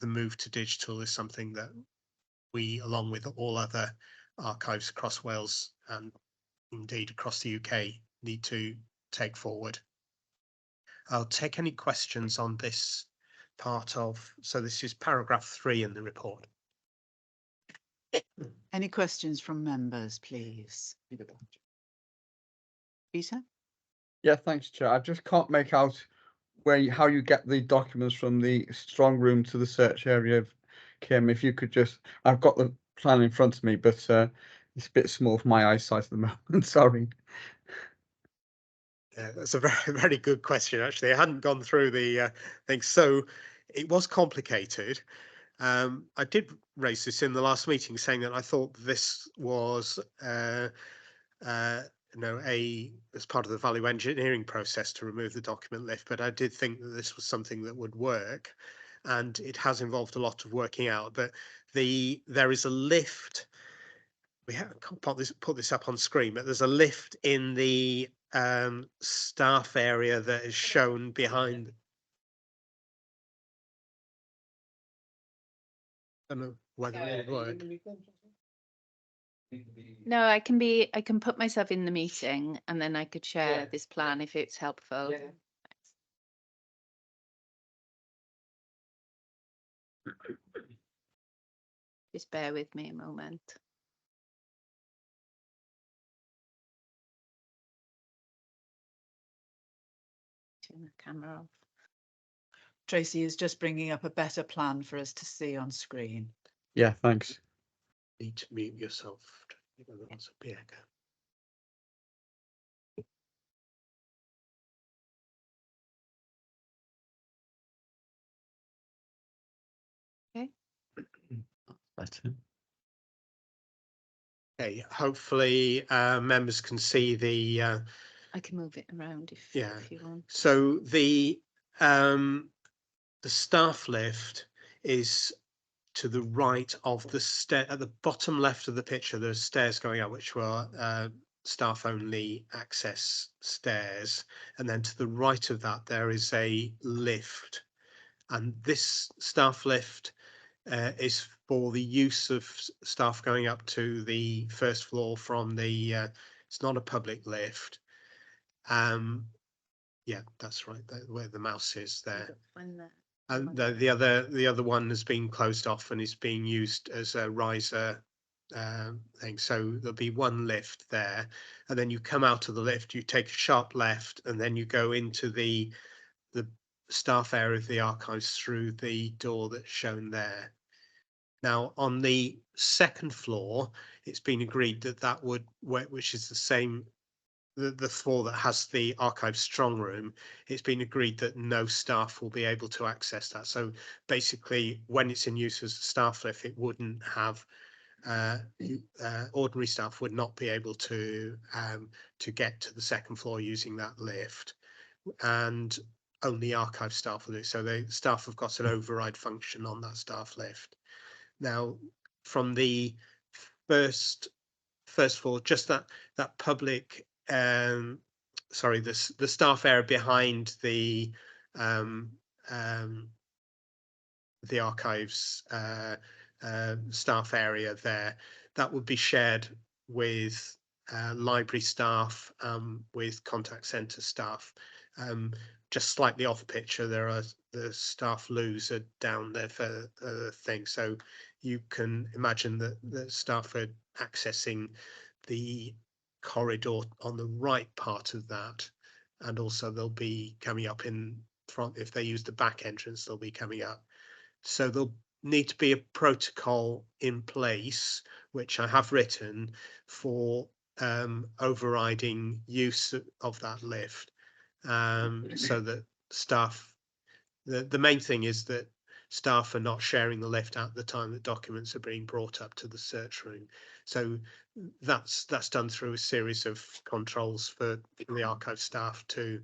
move to digital is something that we, along with all other archives across Wales and indeed across the UK, need to take forward. I'll take any questions on this part of, so this is paragraph 3 in the report. Any questions from members, please? Peter? Yeah, thanks, Chair. I just can't make out how you get the documents from the strong room to the search area. Kim, if you could just, I've got the plan in front of me, but it's a bit small for my eyesight at the moment. Sorry. Yeah, that's a very, very good question, actually. I hadn't gone through the thing, so it was complicated. I did raise this in the last meeting, saying that I thought this was as part of the value engineering process to remove the document lift, but I did think that this was something that would work, and it has involved a lot of working out. But there is a lift. We can't put this up on screen, but there's a lift in the staff area that is shown behind. I don't know whether it would work. No, I can put myself in the meeting and then I could share this plan if it's helpful. Yeah. Just bear with me a moment. Turn the camera off. Tracy is just bringing up a better plan for us to see on screen. Yeah, thanks. Need to mute yourself. Okay. Better. Okay, hopefully members can see the I can move it around if you want. So the staff lift is to the right of the stair. At the bottom left of the picture, there's stairs going up, which were staff only access stairs, and then to the right of that there is a lift, and this staff lift is for the use of staff going up to the first floor from the it's not a public lift. Yeah, that's right, where the mouse is there. And the other one has been closed off and is being used as a riser thing. So there'll be one lift there, and then you come out of the lift, you take a sharp left, and then you go into the staff area of the archives through the door that's shown there. Now, on the second floor, it's been agreed that which is the same, the floor that has the archive strong room, it's been agreed that no staff will be able to access that. So basically, when it's in use as a staff lift, it wouldn't have ordinary staff would not be able to get to the second floor using that lift, and only archive staff will do. So the staff have got an override function on that staff lift. Now, from the first floor, just that public sorry, the staff area behind the archives staff area there, that would be shared with library staff, with contact centre staff. Just slightly off picture, there are the staff loos are down there for the thing, so you can imagine that the staff are accessing the corridor on the right part of that, and also they'll be coming up in front. If they use the back entrance, they'll be coming up. So there'll need to be a protocol in place, which I have written, for overriding use of that lift, so that staff, the main thing is that staff are not sharing the lift at the time that documents are being brought up to the search room. So that's done through a series of controls for the archive staff to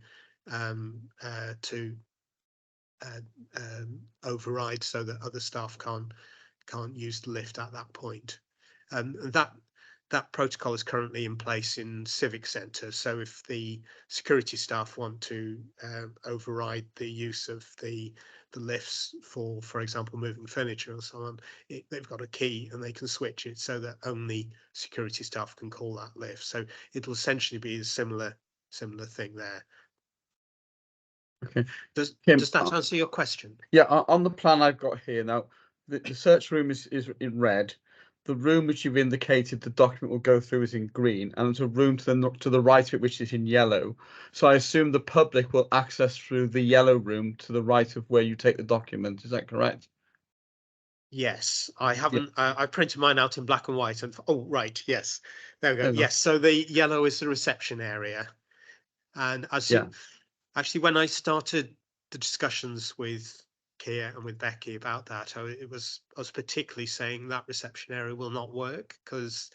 override, so that other staff can't use the lift at that point. That protocol is currently in place in Civic Centre. So if the security staff want to override the use of the lifts for example, moving furniture or so on, they've got a key and they can switch it so that only security staff can call that lift. So it'll essentially be a similar thing there. Okay. Does that answer your question? Yeah, on the plan I've got here now, the search room is in red. The room which you've indicated the document will go through is in green, and there's a room to the right of it which is in yellow. So I assume the public will access through the yellow room to the right of where you take the document. Is that correct? Yes, I haven't. I printed mine out in black and white, and oh right, yes, there we go. There we go. Yes, so the yellow is the reception area, and actually, when I started the discussions with Kia and with Becky about that, I was particularly saying that reception area will not work, because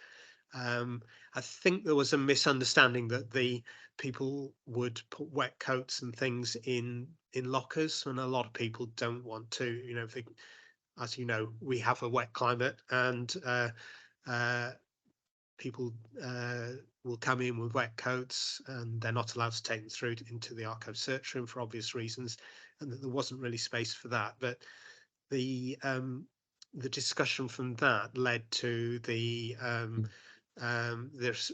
I think there was a misunderstanding that the people would put wet coats and things in lockers, and a lot of people don't want to. You know, as you know, we have a wet climate, and people will come in with wet coats, and they're not allowed to take them through into the archive search room for obvious reasons, and that there wasn't really space for that. But the discussion from that led to the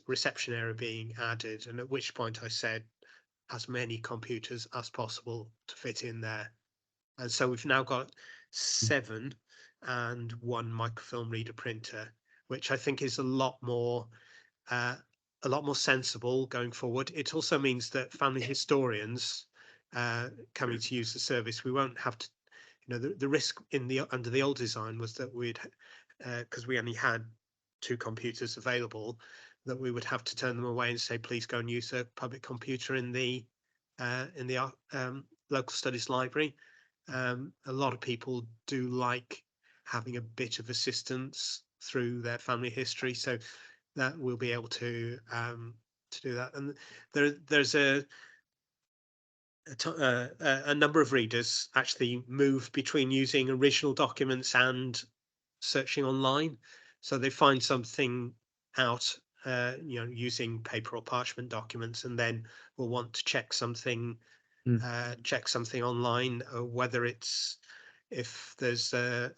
reception area being added, and at which point I said as many computers as possible to fit in there. And so we've now got 7 and 1 microfilm reader printer, which I think is a lot more sensible going forward. It also means that family historians coming to use the service, we won't have to, you know, the risk under the old design was that we'd, because we only had 2 computers available, that we would have to turn them away and say, please go and use a public computer in the local studies library. A lot of people do like having a bit of assistance through their family history, so that we'll be able to to do that. And there's a number of readers actually move between using original documents and searching online. So they find something out, using paper or parchment documents, and then will want to check something online, whether it's if there's a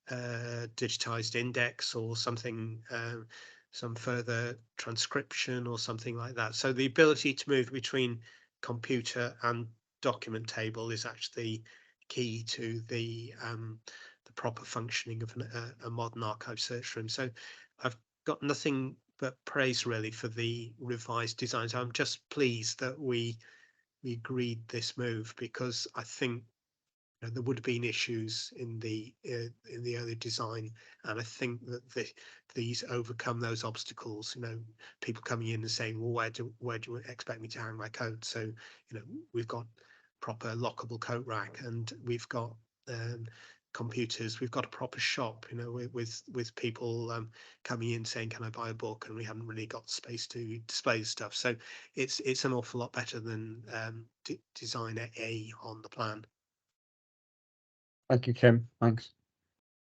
digitized index or something, some further transcription or something like that. So the ability to move between computer and document table is actually key to the proper functioning of a modern archive search room. So I've got nothing but praise really for the revised designs. I'm just pleased that we agreed this move, because I think there would have been issues in the early design, and I think that these overcome those obstacles. People coming in and saying, well, where do you expect me to hang my coat? So we've got proper lockable coat rack, and we've got computers, we've got a proper shop, with people coming in saying, can I buy a book? And we haven't really got space to display stuff. So it's an awful lot better than design A on the plan. Thank you, Kim. Thanks.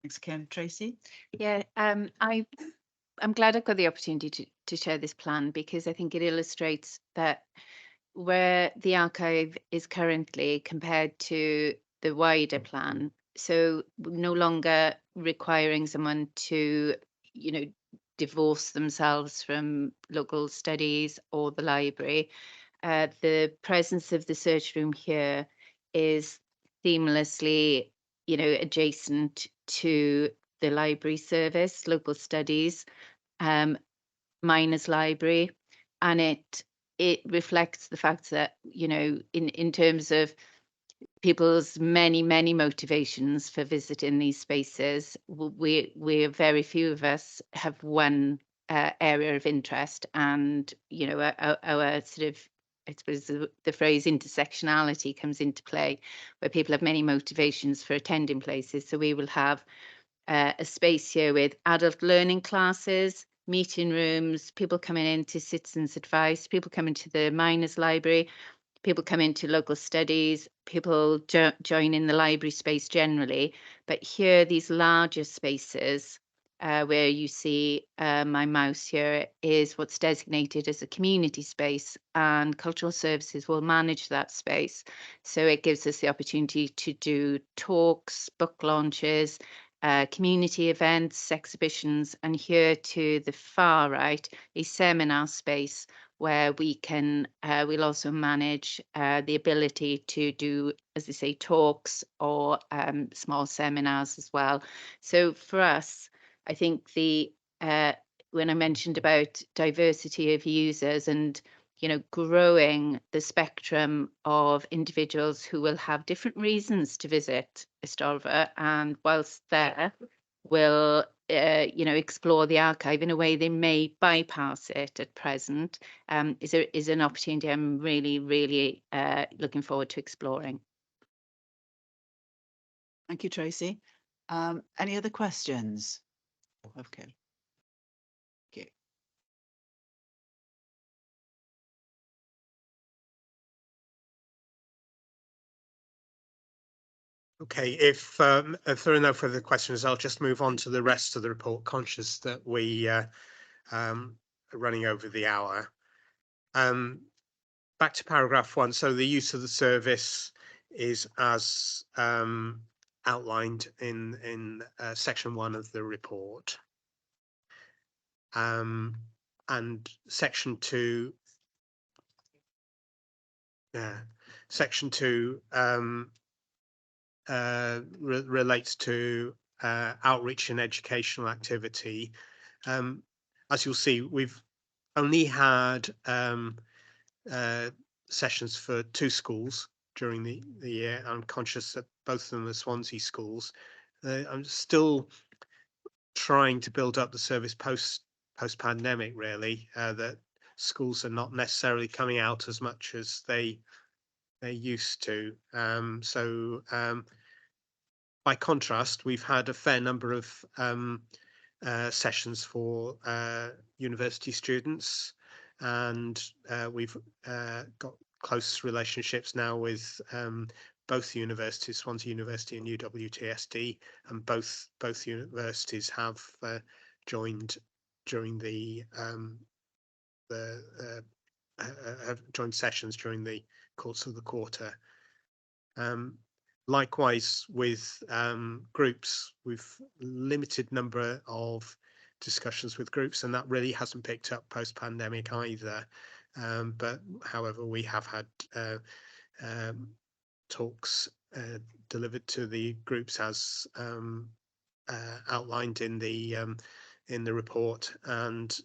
Thanks, Kim. Tracy? Yeah, I'm glad I've got the opportunity to share this plan, because I think it illustrates that where the archive is currently compared to the wider plan. So no longer requiring someone to, divorce themselves from local studies or the library. The presence of the search room here is seamlessly, adjacent to the library service, local studies, miners library, and it reflects the fact that, in terms of people's many motivations for visiting these spaces, we're very few of us have one area of interest, and our sort of, I suppose the phrase intersectionality comes into play, where people have many motivations for attending places. So we will have a space here with adult learning classes, meeting rooms, people coming in to citizens advice, people coming to the miners library, people come into local studies, people join in the library space generally. But here, these larger spaces, where you see my mouse here, is what's designated as a community space, and cultural services will manage that space. So it gives us the opportunity to do talks, book launches, community events, exhibitions, and here to the far right, a seminar space where we can, we'll also manage the ability to do, as I say, talks or small seminars as well. So for us, I think when I mentioned about diversity of users and growing the spectrum of individuals who will have different reasons to visit Ystolfa, and whilst there will explore the archive in a way they may bypass it at present, is an opportunity I'm really looking forward to exploring. Thank you, Tracy. Any other questions? Okay. Okay, if there are no further questions, I'll just move on to the rest of the report, conscious that we are running over the hour. Back to paragraph 1. So the use of the service is as outlined in section 1 of the report. And section 2. Section 2 relates to outreach and educational activity. As you'll see, we've only had sessions for 2 schools during the year. I'm conscious that both of them are Swansea schools. I'm still trying to build up the service post-pandemic, really, that schools are not necessarily coming out as much as they used to. By contrast, we've had a fair number of sessions for university students. and we've got close relationships now with both universities, Swansea University and UWTSD, and both universities have joined during the have joined sessions during the course of the quarter. Likewise with groups, we've limited number of discussions with groups, and that really hasn't picked up post-pandemic either. But however, we have had talks delivered to the groups as outlined in the report, and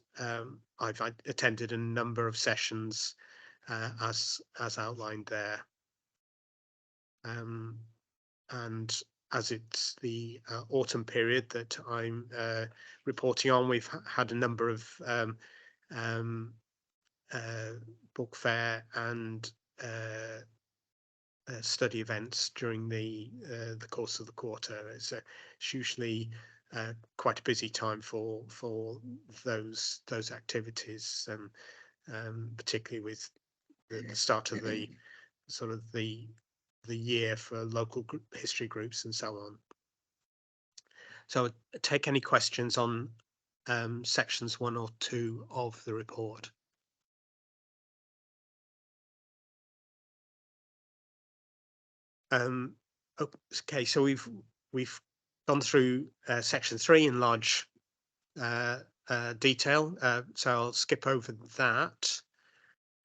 I've attended a number of sessions as outlined there. And as it's the autumn period that I'm reporting on, we've had a number of book fair and study events during the course of the quarter. It's usually quite a busy time for those activities, particularly with the start of the sort of the year for local history groups and so on. So take any questions on sections 1 or 2 of the report. Okay, so we've gone through section 3 in large detail, so I'll skip over that.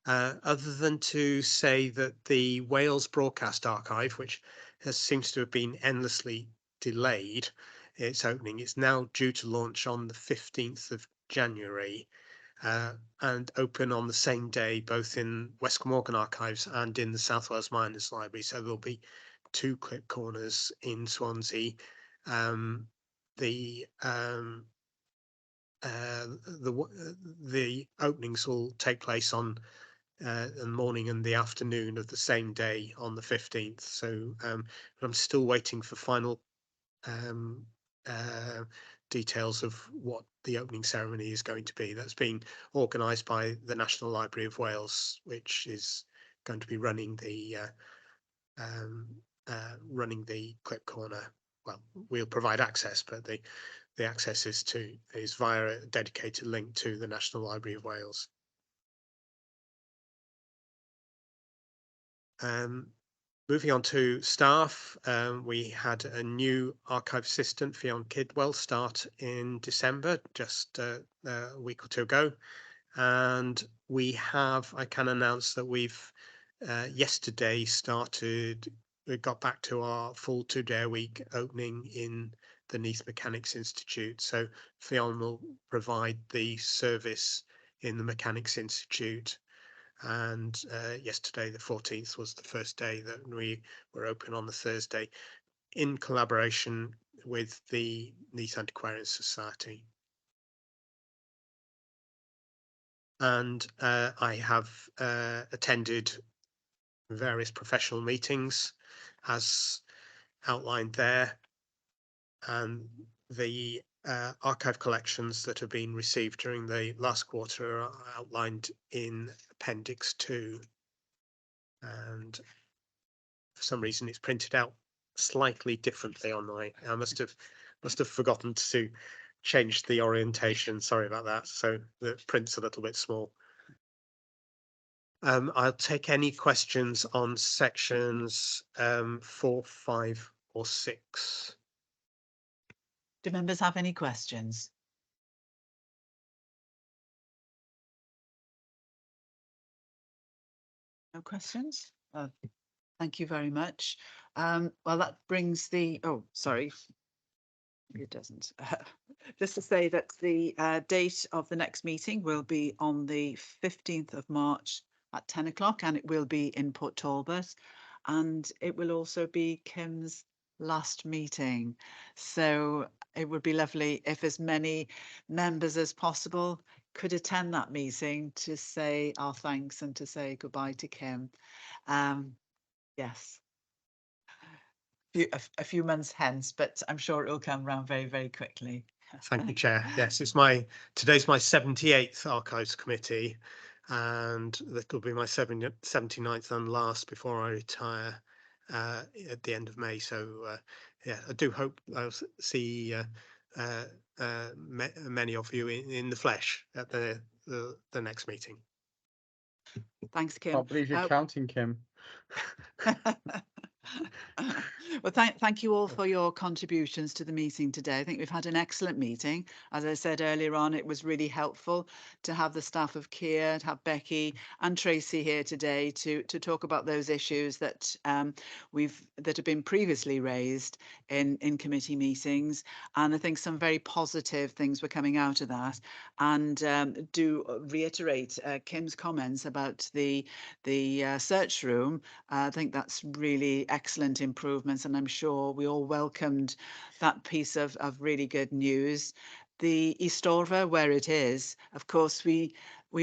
Other than to say that the Wales Broadcast Archive, which seems to have been endlessly delayed, its opening is now due to launch on the 15th of January and open on the same day, both in West Glamorgan Archives and in the South Wales Miners Library. So there'll be 2 clip corners in Swansea. The openings will take place on the morning and the afternoon of the same day on the 15th. So I'm still waiting for final details of what the opening ceremony is going to be. That's being organised by the National Library of Wales, which is going to be running the clip corner. Well, we'll provide access, but the access is via a dedicated link to the National Library of Wales. Moving on to staff, we had a new archive assistant, Fionn Kidwell, start in December, just a week or 2 ago. And I can announce that we've yesterday we got back to our full 2-day-a-week opening in the Neath Mechanics Institute. So Fionn will provide the service in the Mechanics Institute. And yesterday, the 14th, was the first day that we were open on the Thursday in collaboration with the Neath Antiquarian Society. And I have attended various professional meetings as outlined there, and the archive collections that have been received during the last quarter are outlined in Appendix 2, and for some reason it's printed out slightly differently on I must have forgotten to change the orientation. Sorry about that. So the print's a little bit small. I'll take any questions on sections 4, 5, or 6. Do members have any questions? No questions? Thank you very much. Well, that brings the, oh, sorry, it doesn't. Just to say that the date of the next meeting will be on the 15th of March at 10 o'clock, and it will be in Port Talbot, and it will also be Kim's last meeting. So it would be lovely if as many members as possible could attend that meeting to say our thanks and to say goodbye to Kim. Yes, a few months hence, but I'm sure it will come around very, very quickly. Thank you, Chair. Yes, today's my 78th Archives Committee, and that'll be my 79th and last before I retire at the end of May. So yeah, I do hope I'll see many of you in the flesh at the next meeting. Thanks, Kim. I believe you're counting, Kim. Well, thank you all for your contributions to the meeting today. I think we've had an excellent meeting. As I said earlier on, it was really helpful to have the staff of Keir, to have Becky and Tracy here today to talk about those issues that that have been previously raised in committee meetings. And I think some very positive things were coming out of that. And do reiterate Kim's comments about the search room. I think that's really excellent improvements, and I'm sure we all welcomed that piece of really good news. The Eastorva, where it is, of course, we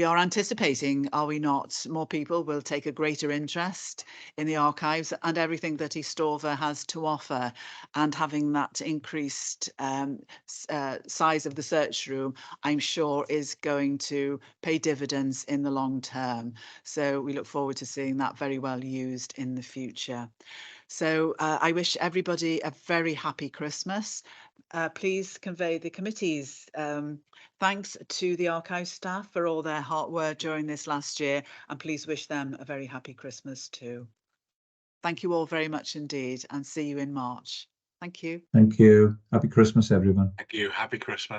are anticipating, are we not, more people will take a greater interest in the archives and everything that Eastorva has to offer, and having that increased size of the search room, I'm sure is going to pay dividends in the long term. So we look forward to seeing that very well used in the future. So I wish everybody a very happy Christmas. Please convey the committee's thanks to the archive staff for all their hard work during this last year, and please wish them a very happy Christmas too. Thank you all very much indeed, and see you in March. Thank you. Thank you. Happy Christmas, everyone. Thank you. Happy Christmas.